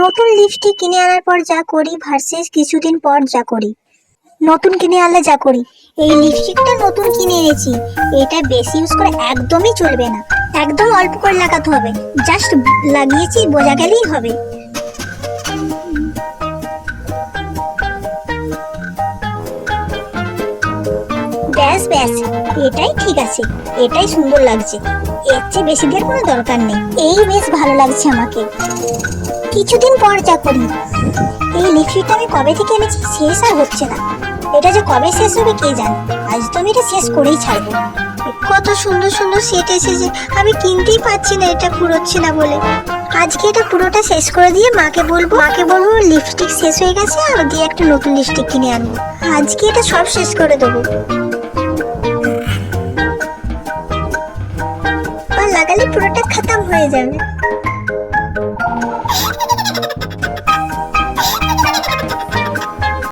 নতুন লিপস্টিক কিনে আনার পর যা করি ভার্সেস কিছুদিন পর যা করি। নতুন কিনে আনলে যা করি, এই লিপস্টিকটা নতুন কিনে এনেছি, এটা বেশি ইউজ করে একদমই চলবে না, একদম অল্প করে লাগাতে হবে, জাস্ট লাগিয়েছি বোঝা গেলেই হবে। ব্যাস ব্যাস, এটাই ঠিক আছে, এটাই সুন্দর লাগছে, এর চেয়ে বেশি দেওয়ার কোনো দরকার নেই। এই বেশ ভালো লাগছে আমাকে। কিছুদিন পর যা করি, এই লিপস্টিকটা আমি কবে থেকে এনেছি শেষ আর হচ্ছে না, এটা যে কবে শেষ হবে কে জানে, আজ তো আমি এটা শেষ করেই ছাড়বো। কত সুন্দর সুন্দর সেট এসেছে, আমি কিনতেই পারছি না এটা ফুরোচ্ছে না বলে। আজকে এটা পুরোটা শেষ করে দিয়ে মাকে বলবো লিপস্টিক শেষ হয়ে গেছে, আর দিয়ে একটা নতুন লিপস্টিক কিনে আনবো। আজকে এটা সব শেষ করে দেবো, লাগালে পুরোটা খতম হয়ে যাবে।